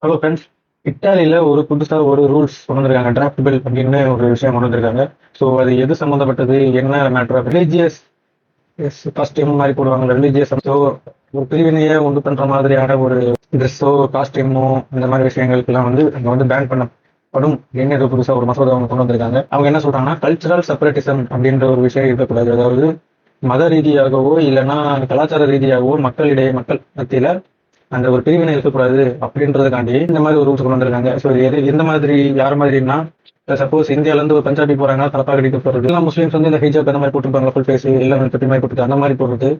Hello friends, இட்டாலியில் ஒரு புதுசாக ஒரு ரூல்ஸ் கொண்டு வந்திருக்காங்க. டிராஃப்ட் பில் அப்படின்னு ஒரு விஷயம் கொண்டு வந்திருக்காங்க. ஸோ அது எது சம்மந்தப்பட்டது, என்ன மேட்ரு, ரிலீஜியஸ் காஸ்டியூம் மாதிரி போடுவாங்க. ரிலீஜியஸ் ஸோ ஒரு பிரிவினையை உண்டு பண்ணுற மாதிரியான ஒரு ட்ரெஸ்ஸோ காஸ்டியூமோ இந்த மாதிரி விஷயங்களுக்கெல்லாம் வந்து அங்கே வந்து பேன் பண்ணப்படும். என்ன புதுசாக ஒரு மசோதா அவங்க கொண்டு வந்திருக்காங்க. அவங்க என்ன சொல்றாங்கன்னா, கல்ச்சரல் செப்பரேட்டிசம் அப்படின்ற ஒரு விஷயம் இருக்கக்கூடாது. அதாவது மத ரீதியாகவோ இல்லைன்னா கலாச்சார ரீதியாகவோ மக்கள் மத்தியில அந்த ஒரு பிரிவினை இருக்கக்கூடாது அப்படின்றதுக்காண்டி இந்த மாதிரி ஒரு ரூல்ஸ் கொண்டு வந்திருக்காங்க. ஸோ எந்த மாதிரி யார் மாதிரின்னா, சப்போஸ் இந்தியால இருந்து ஒரு பஞ்சாபி போறாங்கன்னா தலப்பா கட்டிட்டு போறது, எல்லாம் முஸ்லீம்ஸ் வந்து இந்த ஹிஜாப் அந்த மாதிரி போட்டுருப்பாங்க, ஃபுல் ஃபேஸ் எல்லாம் தொட்டி மாதிரி போட்டு அந்த மாதிரி போடுறது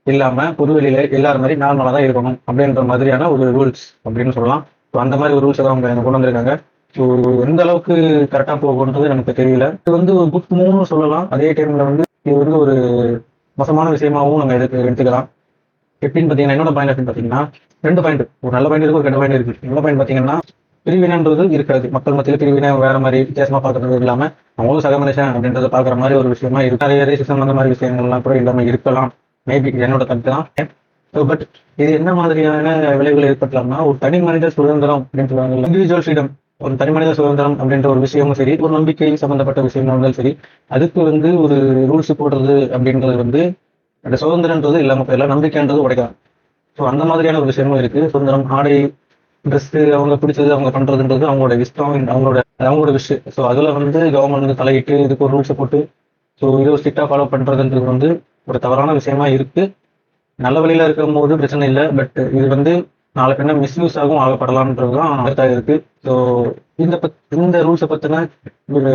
இல்லாம பொதுவெளியில எல்லாரும் மாதிரி நார்மலா தான் இருக்கணும் அப்படின்ற மாதிரியான ஒரு ரூல்ஸ் அப்படின்னு சொல்லலாம். ஸோ அந்த மாதிரி ஒரு ரூல்ஸ் தான் அவங்க கொண்டு வந்திருக்காங்க. ஸோ எந்த அளவுக்கு கரெக்டா போகுன்றது நமக்கு தெரியல. இது வந்து ஒரு குட் மூவ்னு சொல்லலாம். அதே டைம்ல வந்து இது வந்து ஒரு மோசமான விஷயமாவும் நம்ம எடுத்துக்கலாம். எப்படின்னு பார்த்தீங்கன்னா, என்னோட பாயிண்ட் அப்படின்னு பார்த்தீங்கன்னா, ரெண்டு பாயிண்ட், ஒரு நல்ல பாயிண்ட் இருக்கு, ஒரு கெட்ட பாயிண்ட் இருக்கு. நல்ல பாயிண்ட் பார்த்தீங்கன்னா, பிரிவினைன்றது இருக்காது. மக்கள் மத்தியில் பிரிவினை வேற மாதிரி வித்தியாசமா பார்க்கறது இல்லாம அவங்களும் சக மனுஷன் அப்படின்றத பார்க்குற மாதிரி ஒரு விஷயமா இருக்கு. நிறைய ரேசிசம் அந்த மாதிரி விஷயங்கள்லாம் கூட இல்லாமல் இருக்கலாம். மேபி என்னோட கருத்து தான். பட் இது என்ன மாதிரியான விளைவுகள் ஏற்பட்டலாம்னா, ஒரு தனி மனித சுதந்திரம் அப்படின்னு சொல்லுவாங்க, இண்டிவிஜுவல் ஃப்ரீடம், ஒரு தனி மனித சுதந்திரம் அப்படின்ற ஒரு விஷயமும் சரி, ஒரு நம்பிக்கை சம்பந்தப்பட்ட விஷயமா இருந்தாலும் சரி, அதுக்கு வந்து ஒரு ரூல்ஸ் போடுறது அப்படின்றது வந்து அந்த சுதந்திரன்றது இல்லாமல் போயிடலாம், நம்பிக்கைன்றது உடைக்கலாம். ஸோ அந்த மாதிரியான ஒரு விஷயமும் இருக்கு. சுதந்திரம், ஆடை, ட்ரெஸ், அவங்க பிடிச்சது அவங்க பண்றதுன்றது அவங்களோட இஷ்டம், அவங்களோட விஷயம். ஸோ அதுல வந்து கவர்மெண்ட் வந்து தலையிட்டு இதுக்கு ஒரு ரூல்ஸை போட்டு ஸோ இதை ஸ்ட்ரிக்டா ஃபாலோ பண்றதுன்றது வந்து ஒரு தவறான விஷயமா இருக்கு. நல்ல வழியில இருக்கும் போது பிரச்சனை இல்லை. பட் இது வந்து நாளை பின்ன மிஸ்யூஸ் ஆகும் ஆகப்படலாம்ன்றதுதான் கருத்தாக இருக்கு. ஸோ இந்த ரூல்ஸை பத்தின ஒரு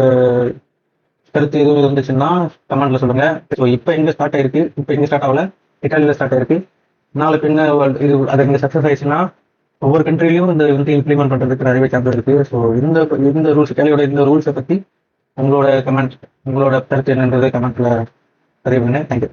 கருத்து எதுவும் இருந்துச்சுன்னா கமெண்ட்ல சொல்லுங்க. ஸோ இப்போ எங்க ஸ்டார்ட் ஆயிருக்கு, இப்போ எங்க ஸ்டார்ட் ஆகல, இட்டாலியில ஸ்டார்ட் ஆயிருக்கு. நாளை பின்ன இது அது இங்கே சக்ஸஸ் ஆயிடுச்சுன்னா ஒவ்வொரு கண்ட்ரிலையும் இந்த வந்து இம்ப்ளிமெண்ட் பண்றதுக்கு நிறைய சான்ஸ் இருக்கு. ஸோ இந்த ரூல்ஸ், இட்டாலியோட இந்த ரூல்ஸை பத்தி உங்களோட கருத்து என்னன்றதை கமெண்ட்ல பதிவு பண்ணுங்க. தேங்க்யூ.